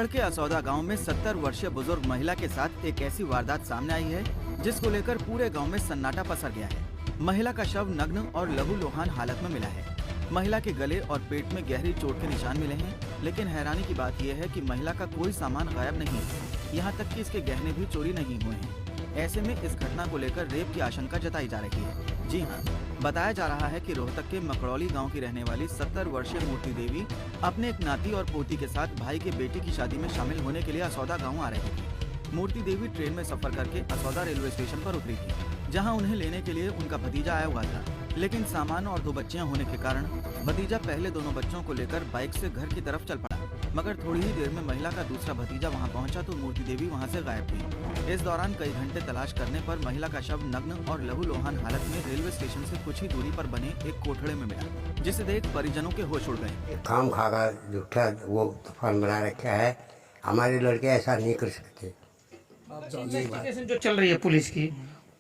टीकमगढ़ के असौदा गांव में 70 वर्षीय बुजुर्ग महिला के साथ एक ऐसी वारदात सामने आई है जिसको लेकर पूरे गांव में सन्नाटा पसर गया है। महिला का शव नग्न और लहूलुहान हालत में मिला है। महिला के गले और पेट में गहरी चोट के निशान मिले हैं, लेकिन हैरानी की बात यह है कि महिला का कोई सामान गायब नहीं है, यहाँ तक कि इसके गहने भी चोरी नहीं हुए हैं। ऐसे में इस घटना को लेकर रेप की आशंका जताई जा रही है। जी हाँ, बताया जा रहा है कि रोहतक के मकड़ौली गांव की रहने वाली 70 वर्षीय मूर्ति देवी अपने एक नाती और पोती के साथ भाई के बेटे की शादी में शामिल होने के लिए असौदा गांव आ रही थी। मूर्ति देवी ट्रेन में सफर करके असौदा रेलवे स्टेशन पर उतरी थी, जहां उन्हें लेने के लिए उनका भतीजा आया हुआ था, लेकिन सामान और 2 बच्चियां होने के कारण भतीजा पहले दोनों बच्चों को लेकर बाइक से घर की तरफ चल पड़ा। मगर थोड़ी ही देर में महिला का दूसरा भतीजा वहां पहुंचा तो मूर्ति देवी वहां से गायब थी। इस दौरान कई घंटे तलाश करने पर महिला का शव नग्न और लहूलुहान हालत में रेलवे स्टेशन से कुछ ही दूरी पर बने एक कोठड़े में मिला, जिसे देख परिजनों के होश उड़ गए। काम खागा झूठा वो तूफान बना रखा है, हमारे लड़के ऐसा नहीं कर सकते। इन्वेस्टिगेशन जो चल रही है पुलिस की,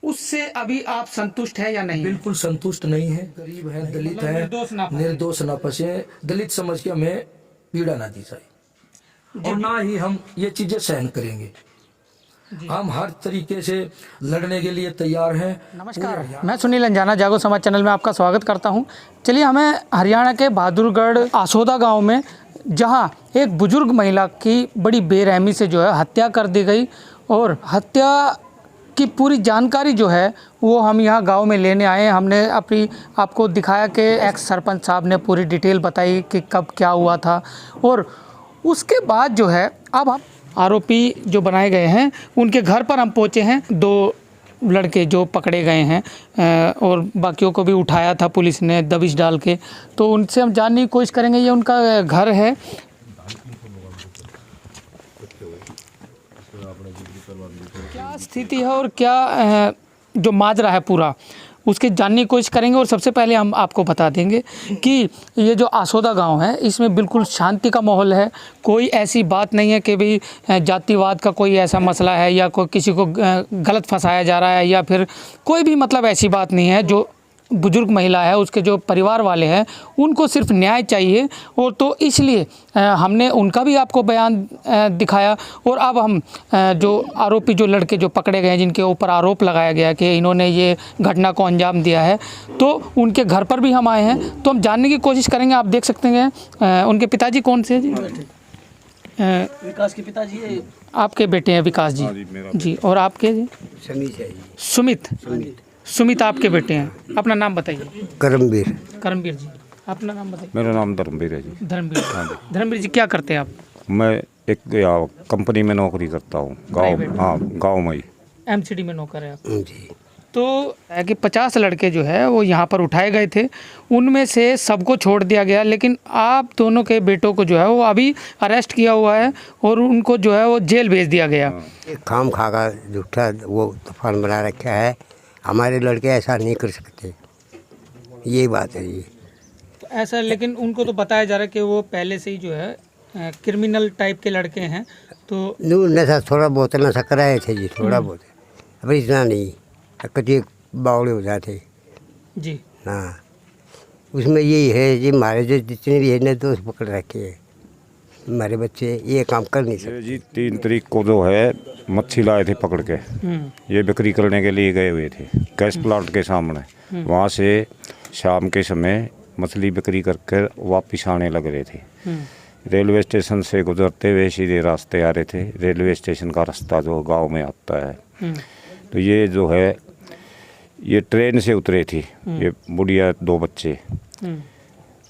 उससे अभी आप संतुष्ट है या नहीं? बिल्कुल संतुष्ट नहीं है। गरीब है, दलित है, निर्दोष ना फंसे, दलित समझ के हमें पीड़ा ना दी जाए और ना ही हम ये चीजें सहन करेंगे। हम हर तरीके से लड़ने के लिए तैयार हैं। नमस्कार, मैं सुनील अंजाना, जागो समाज चैनल में आपका स्वागत करता हूं। चलिए, हमें हरियाणा के बहादुरगढ़ असौदा गांव में, जहां एक बुजुर्ग महिला की बड़ी बेरहमी से जो है हत्या कर दी गई, और हत्या की पूरी जानकारी जो है वो हम यहाँ गांव में लेने आए हैं। हमने आपको दिखाया कि एक्स सरपंच साहब ने पूरी डिटेल बताई कि कब क्या हुआ था, और उसके बाद जो है अब हम आरोपी जो बनाए गए हैं उनके घर पर हम पहुँचे हैं। 2 लड़के जो पकड़े गए हैं और बाकियों को भी उठाया था पुलिस ने दबिश डाल के, तो उनसे हम जानने की कोशिश करेंगे। ये उनका घर है। क्या स्थिति है और क्या जो माजरा है पूरा, उसके जानने की कोशिश करेंगे। और सबसे पहले हम आपको बता देंगे कि ये जो असौदा गांव है, इसमें बिल्कुल शांति का माहौल है। कोई ऐसी बात नहीं है कि भाई जातिवाद का कोई ऐसा मसला है या कोई किसी को गलत फंसाया जा रहा है, या फिर कोई भी मतलब ऐसी बात नहीं है। जो बुजुर्ग महिला है, उसके जो परिवार वाले हैं, उनको सिर्फ न्याय चाहिए, और तो इसलिए हमने उनका भी आपको बयान दिखाया। और अब हम जो आरोपी, जो लड़के जो पकड़े गए हैं, जिनके ऊपर आरोप लगाया गया कि इन्होंने ये घटना को अंजाम दिया है, तो उनके घर पर भी हम आए हैं, तो हम जानने की कोशिश करेंगे। आप देख सकते हैं उनके पिताजी कौन से हैं जी? विकास के पिताजी आपके बेटे हैं विकास जी? जी। और आपके जी? सुमित आपके बेटे हैं। अपना नाम बताइए। करमवीर जी, अपना नाम बताइए। मेरा नाम धर्मवीर है जी। धर्मवीर जी, क्या करते हैं आप? मैं एक कंपनी में नौकरी करता हूँ गांव में ही। एमसीडी में नौकर है आप जी। तो है कि 50 लड़के जो है वो यहाँ पर उठाए गए थे, उनमें से सबको छोड़ दिया गया, लेकिन आप दोनों के बेटों को जो है वो अभी अरेस्ट किया हुआ है और उनको जो है वो जेल भेज दिया गया। काम खागा झूठा वो तूफान बना रखा है, हमारे लड़के ऐसा नहीं कर सकते। ये बात है ये तो ऐसा, लेकिन उनको तो बताया जा रहा है कि वो पहले से ही जो है क्रिमिनल टाइप के लड़के हैं। तो नशा थोड़ा बहुत नशा कराए थे जी, थोड़ा बहुत, अब इतना नहीं, कभी बावड़े हो जाते जी। हाँ, उसमें यही है जी, हमारे जो जितने भी है ना दोस्त पकड़ रखे हैं, हमारे बच्चे ये काम कर नहीं सकते जी। 3 तारीख को जो है मच्छी लाए थे पकड़ के, ये बिक्री करने के लिए गए हुए थे गैस प्लांट के सामने। वहाँ से शाम के समय मछली बिक्री करके वापस आने लग रहे थे। रेलवे स्टेशन से गुजरते हुए सीधे रास्ते आ रहे थे। रेलवे स्टेशन का रास्ता जो गांव में आता है, तो ये जो है ये ट्रेन से उतरे थी, ये बुढ़िया 2 बच्चे,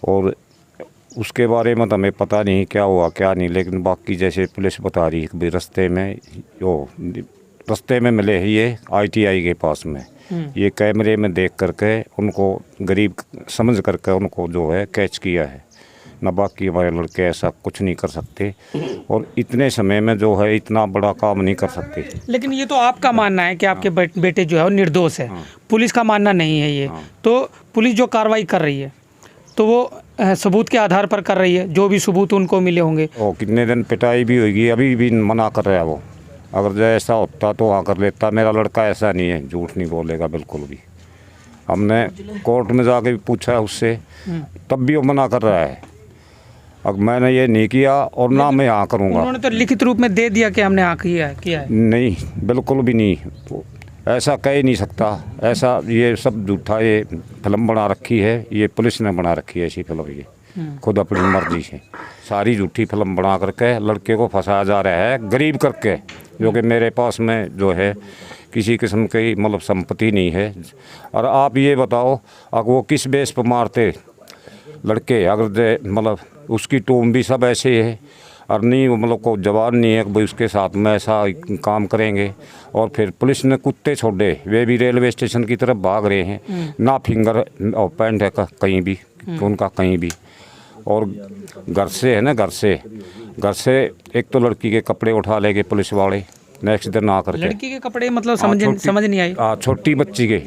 और उसके बारे में तो हमें पता नहीं क्या हुआ क्या नहीं, लेकिन बाकी जैसे पुलिस बता रही है कि रास्ते में मिले ही ये ITI के पास में, ये कैमरे में देख करके उनको गरीब समझ करके उनको जो है कैच किया है। ना बाकी हमारे लड़के ऐसा कुछ नहीं कर सकते, और इतने समय में जो है इतना बड़ा काम नहीं कर सकते। लेकिन ये तो आपका मानना है कि आपके बेटे जो है वो निर्दोष है। पुलिस का मानना नहीं है ये। तो पुलिस जो कार्रवाई कर रही है तो वो सबूत के आधार पर कर रही है, जो भी सबूत उनको मिले होंगे। कितने दिन पिटाई भी होगी, अभी भी मना कर रहा है वो। अगर जो ऐसा होता तो वहाँ कर लेता। मेरा लड़का ऐसा नहीं है, झूठ नहीं बोलेगा बिल्कुल भी। हमने कोर्ट में जाके भी पूछा है उससे, तब भी वो मना कर रहा है। अब मैंने ये नहीं किया और ना मैं यहाँ करूँगा। उन्होंने तो लिखित रूप में दे दिया कि हमने हाँ किया है। नहीं, बिल्कुल भी नहीं, ऐसा कह ही नहीं सकता। ऐसा ये सब झूठा, ये फिल्म बना रखी है, ये पुलिस ने बना रखी है ऐसी फिल्म, ये खुद अपनी मर्जी से सारी झूठी फिल्म बना करके लड़के को फंसाया जा रहा है गरीब करके, जो कि मेरे पास में जो है किसी किस्म की मतलब संपत्ति नहीं है। और आप ये बताओ, अगर वो किस बेस पर मारते लड़के, अगर मतलब उसकी टूम भी सब ऐसे है और नहीं वो मतलब को जवाब नहीं है कि भाई उसके साथ में ऐसा काम करेंगे। और फिर पुलिस ने कुत्ते छोड़े, वे भी रेलवे स्टेशन की तरफ भाग रहे हैं, ना फिंगर और पैंट है कहीं भी उनका कहीं भी। और घर से है ना, घर से एक तो लड़की के कपड़े उठा लेंगे पुलिस वाले नेक्स्ट दिन आकर के। लड़की के कपड़े मतलब समझ नहीं आई। छोटी बच्ची के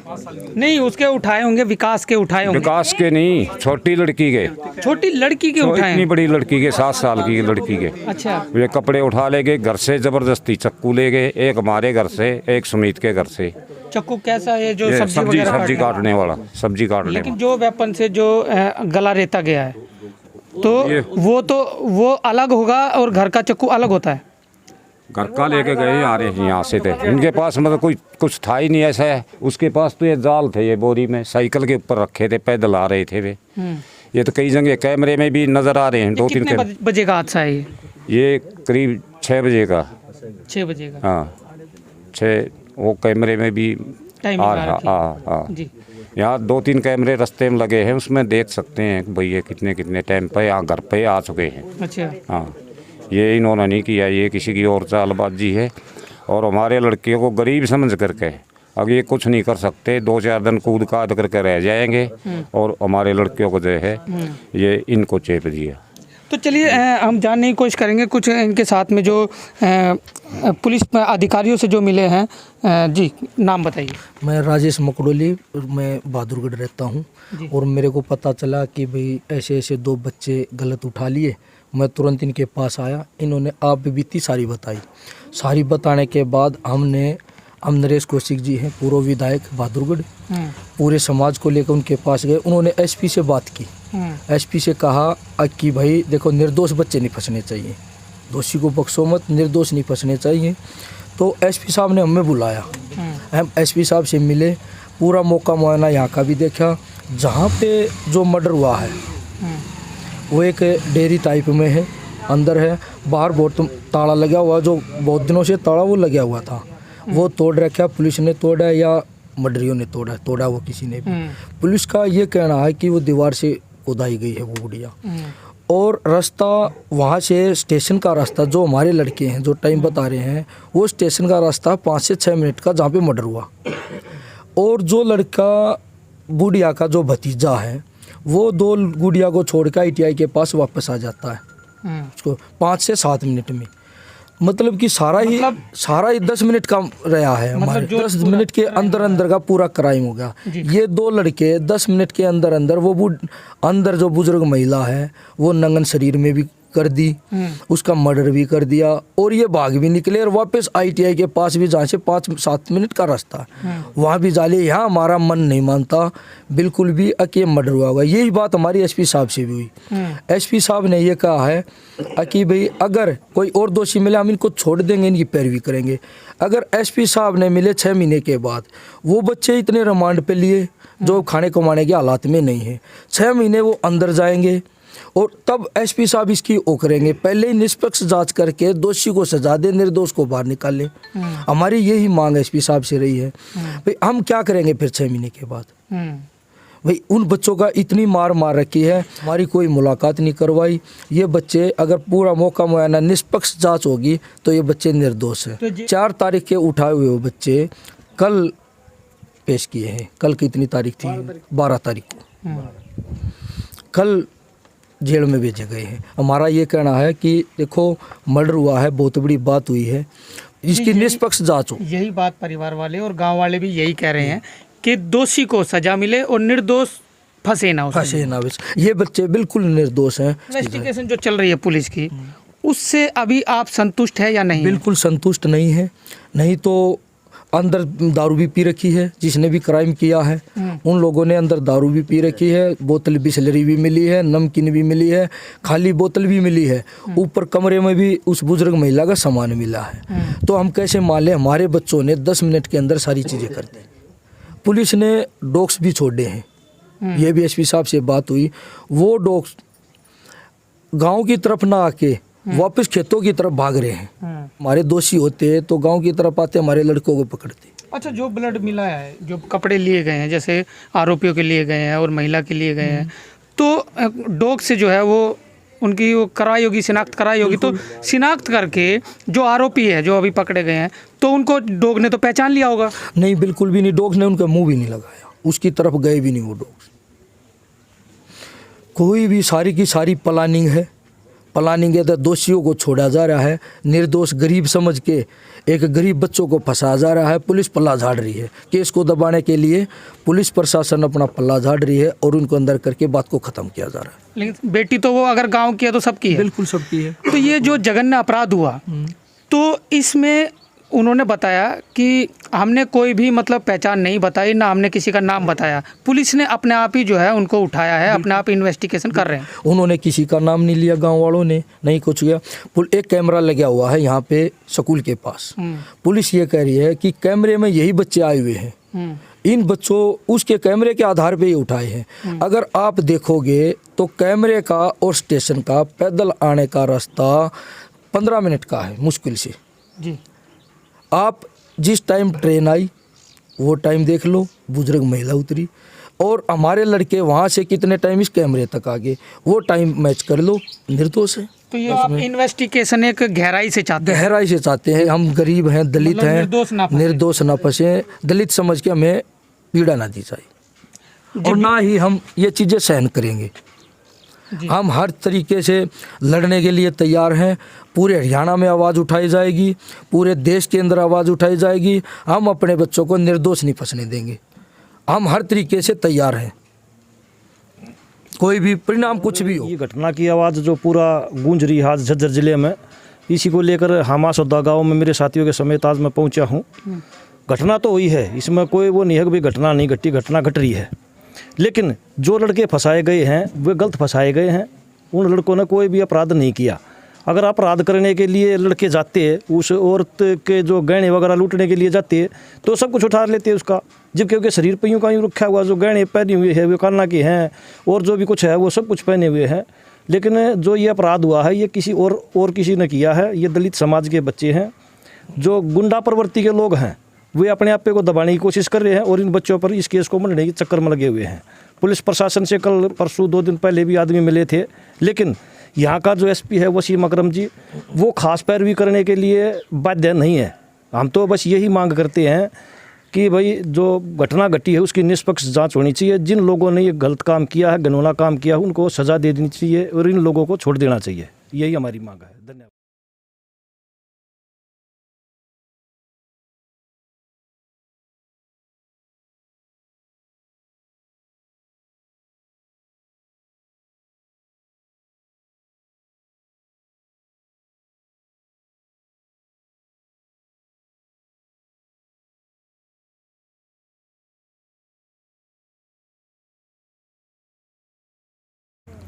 नहीं, उसके उठाए होंगे, विकास के उठाए होंगे। विकास के नहीं, छोटी लड़की के। छोटी लड़की के उठाए, इतनी बड़ी लड़की के 7 साल की लड़की के। अच्छा। वे कपड़े उठा ले गए घर से, जबरदस्ती चक्कू ले गए, एक हमारे घर से, एक सुमित के घर से। चक्कू कैसा है? जो सब्जी काटने वाला, सब्जी काटने। लेकिन जो वेपन से जो गला रेता गया है तो वो अलग होगा और घर का चक्कू अलग होता है। घर का लेके गए आ रहे हैं यहाँ से थे, इनके पास मतलब कोई कुछ था ही नहीं ऐसा है। उसके पास तो ये जाल थे, ये बोरी में साइकिल के ऊपर रखे थे, पैदल आ रहे थे वे। ये तो कई जगह कैमरे में भी नजर आ रहे हैं। 2-3 कितने बजे का हादसा है ये? करीब 6 बजे का। 6 बजे का? हाँ 6, वो कैमरे में भी आ रहा। हाँ यहाँ 2-3 कैमरे रास्ते में लगे हैं, उसमें देख सकते हैं भैया कितने टाइम पे यहाँ घर पे आ चुके हैं। अच्छा। हाँ, ये इन्होंने नहीं किया, ये किसी की और चालबाजी है। और हमारे लड़कियों को गरीब समझ करके अब ये कुछ नहीं कर सकते, 2-4 दिन कूद काद करके रह जाएंगे और हमारे लड़कियों को जो है ये इनको चेप दिया। तो चलिए हम जानने की कोशिश करेंगे कुछ इनके साथ में जो पुलिस अधिकारियों से जो मिले हैं। जी, नाम बताइए। मैं राजेश मकड़ोली, मैं बहादुरगढ़ रहता हूँ। और मेरे को पता चला कि भाई ऐसे 2 बच्चे गलत उठा लिए। मैं तुरंत इनके पास आया, इन्होंने आप बीती सारी बताई। सारी बताने के बाद हम नरेश कौशिक जी हैं, पूर्व विधायक बहादुरगढ़, पूरे समाज को लेकर उनके पास गए। उन्होंने एसपी से बात की। एसपी से कहा कि भाई देखो, निर्दोष बच्चे नहीं फंसने चाहिए, दोषी को बख्शो मत, निर्दोष नहीं फंसने चाहिए। तो एसपी साहब ने हमें बुलाया, हम एसपी साहब से मिले, पूरा मौका मुआयना यहाँ का भी देखा। जहाँ पे जो मर्डर हुआ है वो एक डेयरी टाइप में है, अंदर है, बाहर बहुत ताला लगा हुआ, जो बहुत दिनों से ताला वो लगा हुआ था, वो तोड़ रखा। पुलिस ने तोड़ा या मर्डरियों ने तोड़ा वो किसी ने भी। पुलिस का ये कहना है कि वो दीवार से उदाई गई है वो गुड़िया। और रास्ता वहाँ से स्टेशन का रास्ता, जो हमारे लड़के हैं जो टाइम बता रहे हैं, वो स्टेशन का रास्ता 5 से 6 मिनट का जहाँ पे मर्डर हुआ। और जो लड़का बुढ़िया का जो भतीजा है, वो 2 गुड़िया को छोड़ कर ITI के पास वापस आ जाता है उसको 5 से 7 मिनट में। मतलब कि सारा ही 10 मिनट का रहा है हमारे। 10 मिनट के अंदर का पूरा क्राइम हो गया। ये 2 लड़के 10 मिनट के अंदर वो अंदर जो बुजुर्ग महिला है वो नंगन शरीर में भी कर दी, उसका मर्डर भी कर दिया और ये भाग भी निकले और वापस ITI के पास भी, जहाँ से 5-7 मिनट का रास्ता वहाँ भी जाले। यहाँ हमारा मन नहीं मानता बिल्कुल भी कि ये मर्डर हुआ होगा। यही बात हमारी एसपी साहब से भी हुई। एसपी साहब ने ये कहा है कि भाई अगर कोई और दोषी मिले हम इनको छोड़ देंगे, इनकी पैरवी करेंगे। अगर एसपी साहब ने मिले 6 महीने के बाद, वो बच्चे इतने रिमांड पे लिए जो खाने कमाने के हालात में नहीं है, 6 महीने वो अंदर जाएंगे और तब एसपी साहब इसकी वो करेंगे। पहले ही निष्पक्ष जांच करके दोषी को सजा दे, निर्दोष को बाहर निकाले। हमारी यही मांग एसपी साहब से रही है। भाई हम क्या करेंगे फिर 6 महीने के बाद? भाई उन बच्चों का इतनी मार रखी है, हमारी कोई मुलाकात नहीं करवाई। ये बच्चे अगर पूरा मौका मुआयना निष्पक्ष जांच होगी तो ये बच्चे निर्दोष है। 4 तारीख के उठाए हुए वो बच्चे कल पेश किए हैं। कल कितनी तारीख थी? 12 तारीख को कल जेल में भेजे गए हैं। हमारा ये कहना है कि देखो मर्डर हुआ है, बहुत बड़ी बात हुई है, इसकी निष्पक्ष जांच हो। यही बात परिवार वाले और गांव वाले भी यही कह रहे हैं कि दोषी को सजा मिले और निर्दोष फंसे ना। ये बच्चे बिल्कुल निर्दोष हैं। इन्वेस्टिगेशन जो चल रही है पुलिस की, उससे अभी आप संतुष्ट है या नहीं? बिल्कुल संतुष्ट नहीं है। नहीं तो अंदर दारू भी पी रखी है, जिसने भी क्राइम किया है उन लोगों ने अंदर दारू भी पी रखी है, बोतल बिस्लरी भी मिली है, नमकीन भी मिली है, खाली बोतल भी मिली है, ऊपर कमरे में भी उस बुजुर्ग महिला का सामान मिला है। तो हम कैसे मान लें, हमारे बच्चों ने 10 मिनट के अंदर सारी चीज़ें कर दी। पुलिस ने डॉग्स भी छोड़े हैं, ये भी एसपी साहब से बात हुई, वो डॉग्स गाँव की तरफ ना आके वापस खेतों की तरफ भाग रहे हैं। हमारे दोषी होते तो गांव की तरफ आते, हमारे लड़कों को पकड़ते। अच्छा, जो ब्लड मिला है, जो कपड़े लिए गए हैं, जैसे आरोपियों के लिए गए हैं और महिला के लिए गए हैं, तो डॉग से जो है वो उनकी वो कराई होगी, शिनाख्त कराई होगी, तो शिनाख्त करके जो आरोपी है जो अभी पकड़े गए हैं, तो उनको डॉग ने तो पहचान लिया होगा? नहीं, बिल्कुल भी नहीं, डॉग ने उनका मुंह भी नहीं लगाया, उसकी तरफ गए भी नहीं वो डॉग। कोई भी सारी की सारी प्लानिंग है, प्लानिंग है तो दोषियों को छोड़ा जा रहा है, निर्दोष गरीब समझ के एक गरीब बच्चों को फंसाया जा रहा है। पुलिस पल्ला झाड़ रही है, केस को दबाने के लिए पुलिस प्रशासन अपना पल्ला झाड़ रही है और उनको अंदर करके बात को ख़त्म किया जा रहा है। लेकिन बेटी तो वो अगर गांव की है तो सबकी है। बिल्कुल सबकी है। तो ये जो जघन्य अपराध हुआ, तो इसमें उन्होंने बताया कि हमने कोई भी मतलब पहचान नहीं बताई, ना हमने किसी का नाम बताया, पुलिस ने अपने आप ही जो है उनको उठाया है, अपने आप इन्वेस्टिगेशन कर रहे हैं। उन्होंने किसी का नाम नहीं लिया, गांव वालों ने नहीं कुछ किया। एक कैमरा लगा हुआ है यहाँ पे स्कूल के पास, पुलिस ये कह रही है कि कैमरे में यही बच्चे आए हुए हैं, इन बच्चों उसके कैमरे के आधार पे ही उठाए हैं। अगर आप देखोगे तो कैमरे का और स्टेशन का पैदल आने का रास्ता 15 मिनट का है मुश्किल से जी। आप जिस टाइम ट्रेन आई वो टाइम देख लो, बुजुर्ग महिला उतरी, और हमारे लड़के वहाँ से कितने टाइम इस कैमरे तक आ गए, वो टाइम मैच कर लो, निर्दोष है। तो ये आप इन्वेस्टिगेशन एक गहराई से चाहते हैं? गहराई से चाहते हैं। हम गरीब हैं, दलित मतलब हैं, निर्दोष ना फंसे, दलित समझ के हमें पीड़ा ना दी जाए, और ना ही हम ये चीज़ें सहन करेंगे। हम हर तरीके से लड़ने के लिए तैयार हैं। पूरे हरियाणा में आवाज़ उठाई जाएगी, पूरे देश के अंदर आवाज़ उठाई जाएगी। हम अपने बच्चों को निर्दोष नहीं फंसने देंगे, हम हर तरीके से तैयार हैं, कोई भी परिणाम कुछ भी हो। ये घटना की आवाज़ जो पूरा गूंज रही है आज झज्जर ज़िले में, इसी को लेकर हामासौदा गाँव में मेरे साथियों के समेत आज मैं पहुँचा हूँ। घटना तो हुई है, इसमें कोई वो नहीं है कि भाई घटना नहीं घटी, घटना घट रही है, लेकिन जो लड़के फंसाए गए हैं वे गलत फंसाए गए हैं। उन लड़कों ने कोई भी अपराध नहीं किया। अगर अपराध करने के लिए लड़के जाते हैं, उस औरत के जो गहने वगैरह लूटने के लिए जाते हैं, तो सब कुछ उठा लेते हैं उसका, जबकि उनके शरीर पर यूँ का यूँ रखा हुआ, जो गहने पहने हुए हैं वो कान्हा के हैं, और जो भी कुछ है वो सब कुछ पहने हुए हैं। लेकिन जो ये अपराध हुआ है ये किसी और किसी ने किया है। ये दलित समाज के बच्चे हैं, जो गुंडा प्रवृत्ति के लोग हैं, वे अपने आप को दबाने की कोशिश कर रहे हैं और इन बच्चों पर इस केस को मंडने के चक्कर में लगे हुए हैं। पुलिस प्रशासन से कल परसों 2 दिन पहले भी आदमी मिले थे, लेकिन यहाँ का जो एसपी है वसीम अकरम जी, वो खास पैरवी करने के लिए बाध्य नहीं है। हम तो बस यही मांग करते हैं कि भाई जो घटना घटी है उसकी निष्पक्ष जांच होनी चाहिए। जिन लोगों ने ये गलत काम किया है, घिनौना काम किया है, उनको सज़ा दे देनी चाहिए और इन लोगों को छोड़ देना चाहिए। यही हमारी मांग है। धन्यवाद।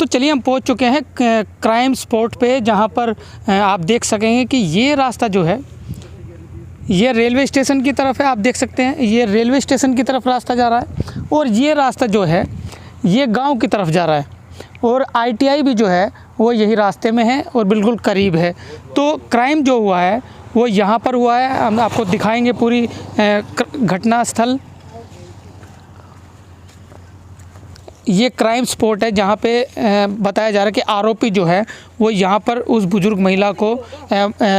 तो चलिए हम पहुंच चुके हैं क्राइम स्पॉट पे, जहां पर आप देख सकेंगे कि ये रास्ता जो है ये रेलवे स्टेशन की तरफ है। आप देख सकते हैं ये रेलवे स्टेशन की तरफ रास्ता जा रहा है, और ये रास्ता जो है ये गांव की तरफ जा रहा है, और ITI भी जो है वो यही रास्ते में है और बिल्कुल करीब है। तो क्राइम जो हुआ है वो यहाँ पर हुआ है। हम आपको दिखाएंगे पूरी घटना स्थल। ये क्राइम स्पॉट है जहाँ पे बताया जा रहा है कि आरोपी जो है वो यहाँ पर उस बुजुर्ग महिला को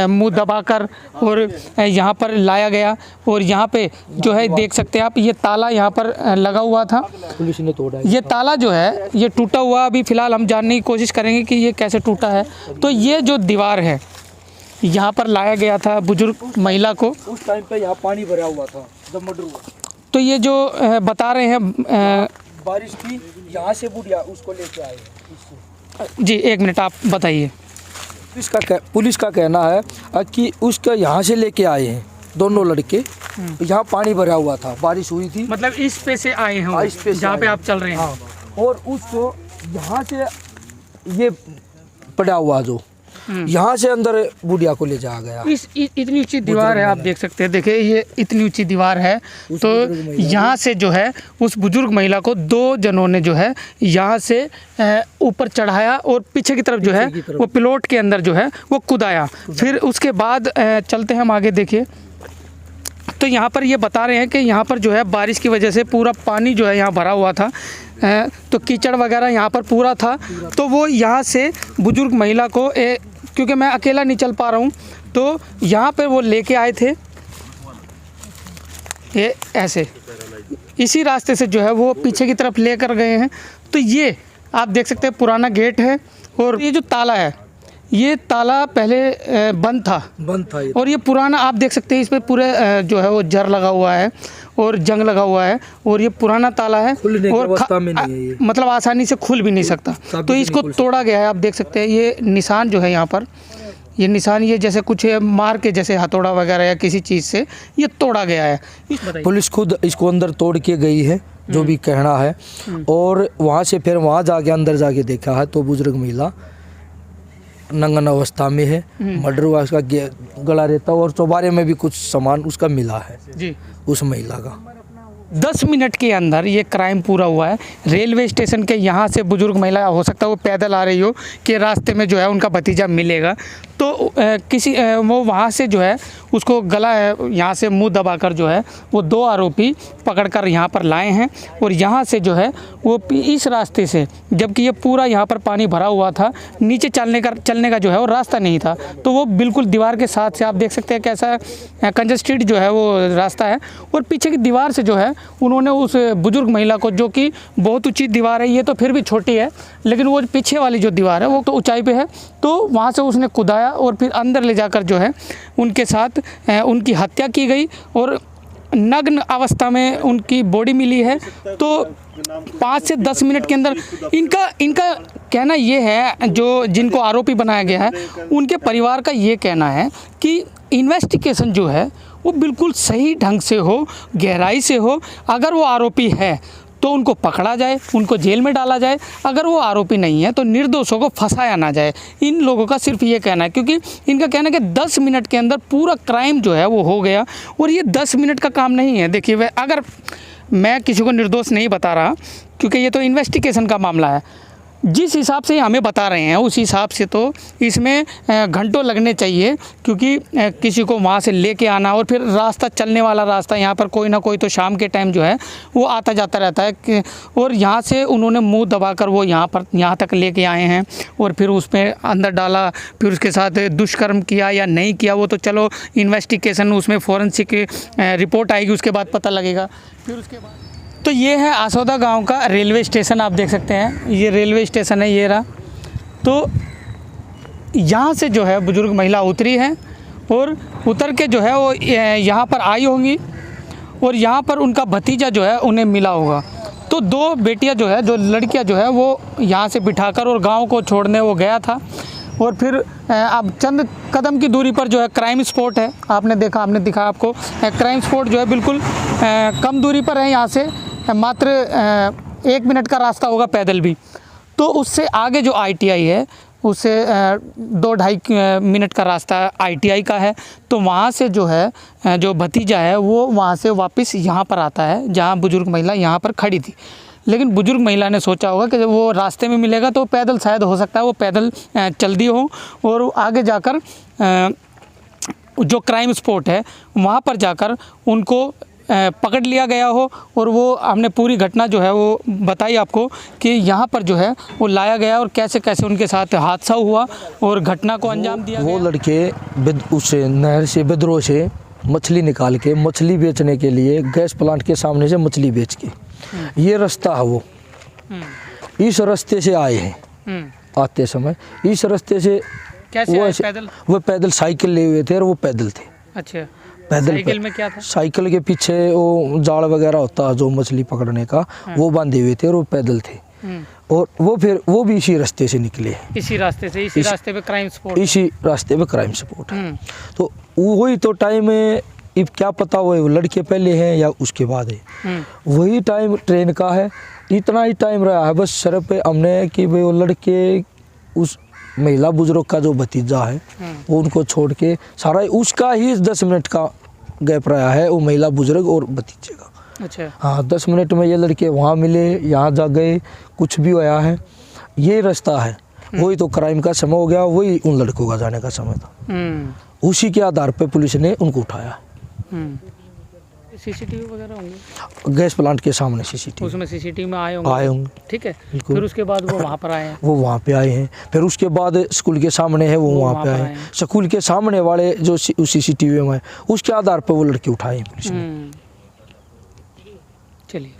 मुंह दबाकर और यहाँ पर लाया गया, और यहाँ पे जो है देख सकते हैं आप, ये ताला यहाँ पर लगा हुआ था, पुलिस ने तोड़ा। ये ताला जो है ये टूटा हुआ, अभी फ़िलहाल हम जानने की कोशिश करेंगे कि ये कैसे टूटा है। तो ये जो दीवार है यहाँ पर लाया गया था बुजुर्ग महिला को, उस टाइम पे यहाँ पानी भरा हुआ था जब मर्डर हुआ। तो ये जो बता रहे हैं बारिश थी, यहाँ से बुढ़िया उसको लेके आए। जी, 1 मिनट आप बताइए। पुलिस का कहना है कि उसका यहाँ से लेके आए हैं, दोनों लड़के। यहाँ पानी भरा हुआ था, बारिश हुई थी। मतलब इस पे से आए हैं वो, इस पे से जहाँ पे आए। आप चल रहे हैं। हाँ, और उसको यहाँ से ये पड़ा हुआ जो यहाँ से अंदर बुढ़िया को ले जाया गया। इतनी ऊंची दीवार है, आप देख सकते हैं। देखिए ये इतनी ऊंची दीवार है, तो यहाँ से जो है उस बुजुर्ग महिला को 2 जनों ने जो है यहाँ से ऊपर चढ़ाया और पीछे की तरफ जो है वो पिलोट के अंदर जो है वो कूदाया। फिर उसके बाद चलते हैं हम आगे। देखिए तो यहाँ पर ये बता रहे हैं कि यहाँ पर जो है बारिश की वजह से पूरा पानी जो है यहाँ भरा हुआ था, तो कीचड़ वगैरह यहाँ पर पूरा था। तो वो यहाँ से बुजुर्ग महिला को क्योंकि मैं अकेला नहीं चल पा रहा हूँ, तो यहाँ पे वो लेके आए थे। ये ऐसे इसी रास्ते से जो है वो पीछे की तरफ लेकर गए हैं। तो ये आप देख सकते हैं पुराना गेट है, और ये जो ताला है ये ताला पहले बंद था ये। और ये पुराना आप देख सकते हैं, इस पे पूरे जो है वो जर लगा हुआ है और जंग लगा हुआ है, और ये पुराना ताला है खुलने की और अवस्था में नहीं है ये। मतलब आसानी से खुल भी नहीं सकता। तो इसको तोड़ा गया है। आप देख सकते हैं ये निशान जो है यहाँ पर, ये निशान ये जैसे कुछ मार के जैसे हथौड़ा वगैरह या किसी चीज़ से ये तोड़ा गया है। पुलिस खुद इसको अंदर तोड़ के गई है, जो भी कहना है। और वहाँ से फिर वहाँ जाके अंदर जाके देखा है तो बुजुर्ग महिला नंगन अवस्था में है। मर्डर हुआ, उसका गला रहता और चौबारे में भी कुछ सामान उसका मिला है जी उस महिला का। 10 मिनट के अंदर ये क्राइम पूरा हुआ है। रेलवे स्टेशन के यहाँ से बुजुर्ग महिला, हो सकता है वो पैदल आ रही हो कि रास्ते में जो है उनका भतीजा मिलेगा, तो वो वहाँ से जो है उसको गला यहाँ से मुंह दबाकर जो है वो 2 आरोपी पकड़कर यहाँ पर लाए हैं। और यहाँ से जो है वो इस रास्ते से, जबकि ये पूरा यहाँ पर पानी भरा हुआ था, नीचे चलने का जो है वो रास्ता नहीं था, तो वो बिल्कुल दीवार के साथ से आप देख सकते हैं कैसा कंजस्टेड जो है वो रास्ता है। और पीछे की दीवार से जो है उन्होंने उस बुजुर्ग महिला को, जो कि बहुत ऊंची दीवार है, ये तो फिर भी छोटी है, लेकिन वो पीछे वाली जो दीवार है वो तो ऊंचाई पे है, तो वहाँ से उसने कूदाया और फिर अंदर ले जाकर जो है उनके साथ उनकी हत्या की गई और नग्न अवस्था में उनकी बॉडी मिली है। तो 5 से 10 मिनट के अंदर इनका कहना ये है, जो जिनको आरोपी बनाया गया है उनके परिवार का ये कहना है कि इन्वेस्टिगेशन जो है वो बिल्कुल सही ढंग से हो, गहराई से हो। अगर वो आरोपी है तो उनको पकड़ा जाए, उनको जेल में डाला जाए। अगर वो आरोपी नहीं है तो निर्दोषों को फंसाया ना जाए। इन लोगों का सिर्फ ये कहना है, क्योंकि इनका कहना है कि 10 मिनट के अंदर पूरा क्राइम जो है वो हो गया। और ये 10 मिनट का काम नहीं है। देखिए अगर मैं किसी को निर्दोष नहीं बता रहा, क्योंकि ये तो इन्वेस्टिगेशन का मामला है, जिस हिसाब से हमें बता रहे हैं उस हिसाब से तो इसमें घंटों लगने चाहिए, क्योंकि किसी को वहाँ से लेके आना और फिर रास्ता, चलने वाला रास्ता, यहाँ पर कोई ना कोई तो शाम के टाइम जो है वो आता जाता रहता है, और यहाँ से उन्होंने मुंह दबाकर वो यहाँ तक लेके आए हैं और फिर उसमें अंदर डाला, फिर उसके साथ दुष्कर्म किया या नहीं किया वो तो चलो इन्वेस्टिगेशन, उसमें फॉरेंसिक रिपोर्ट आएगी, उसके बाद पता लगेगा। फिर उसके बाद तो ये है आसोदा गांव का रेलवे स्टेशन, आप देख सकते हैं ये रेलवे स्टेशन है, ये रहा। तो यहाँ से जो है बुजुर्ग महिला उतरी है और उतर के जो है वो यहाँ पर आई होंगी और यहाँ पर उनका भतीजा जो है उन्हें मिला होगा। तो 2 बेटियाँ जो है, 2 लड़कियाँ जो है वो यहाँ से बिठाकर और गाँव को छोड़ने वो गया था। और फिर अब चंद कदम की दूरी पर जो है क्राइम स्पॉट है, आपने दिखा आपको क्राइम स्पॉट जो है बिल्कुल कम दूरी पर है। यहाँ से मात्र 1 मिनट का रास्ता होगा पैदल भी। तो उससे आगे जो ITI है उससे 2-2.5 मिनट का रास्ता ITI का है। तो वहाँ से जो है जो भतीजा है वो वहाँ से वापस यहाँ पर आता है जहाँ बुजुर्ग महिला यहाँ पर खड़ी थी। लेकिन बुजुर्ग महिला ने सोचा होगा कि जब वो रास्ते में मिलेगा तो पैदल, शायद हो सकता है वो पैदल चल दी हो और आगे जाकर जो क्राइम स्पॉट है वहाँ पर जाकर उनको पकड़ लिया गया हो। और वो हमने पूरी घटना जो है वो बताई आपको कि यहाँ पर जो है वो लाया गया और कैसे कैसे उनके साथ हादसा हुआ और घटना को अंजाम दिया वो गया। लड़के उस नहर से, बिद्रोह से मछली निकाल के मछली बेचने के लिए गैस प्लांट के सामने से मछली बेच के, ये रास्ता है वो, इस रास्ते से आए हैं। आते समय इस रास्ते से कैसे आए? पैदल? वो पैदल साइकिल लिए हुए थे और वो पैदल थे। अच्छा, पैदल साइकिल में क्या था? साइकिल के पीछे वो जाल वगैरह होता है जो मछली पकड़ने का, वो बांधे हुए थे और वो पैदल थे। और वो भी इसी रास्ते से निकले, इसी रास्ते से, इसी रास्ते पे क्राइम स्पॉट, इसी रास्ते पे क्राइम स्पॉट है। तो वही तो टाइम अब क्या पता वो लड़के पहले हैं या उसके बाद है। वही टाइम ट्रेन का है, इतना ही टाइम रहा है बस सर पे हमने कि भाई वो लड़के उस महिला बुजुर्ग का जो भतीजा है वो उनको छोड़ के सारा उसका ही 10 मिनट का गैप रहा है, वो महिला बुजुर्ग और भतीजे का। अच्छा। हाँ 10 मिनट में ये लड़के वहाँ मिले, यहाँ जा गए, कुछ भी होया है, ये रास्ता है। वही तो क्राइम का समय हो गया, वही उन लड़कों का जाने का समय था। उसी के आधार पे पुलिस ने उनको उठाया। सीसीटीवी वगैरह होंगे गैस प्लांट के सामने सीसीटीवी, उसमें सीसीटीवी में आए आए होंगे। ठीक है, बिल्कुल। फिर उसके बाद वो वहाँ पर आए हैं। वो वहाँ पे आए हैं, फिर उसके बाद स्कूल के सामने है वो वहाँ पे आए हैं। स्कूल के सामने वाले जो सीसीटीवी में है उसके आधार पे वो लड़के उठाए हैं पुलिस ने। चलिए।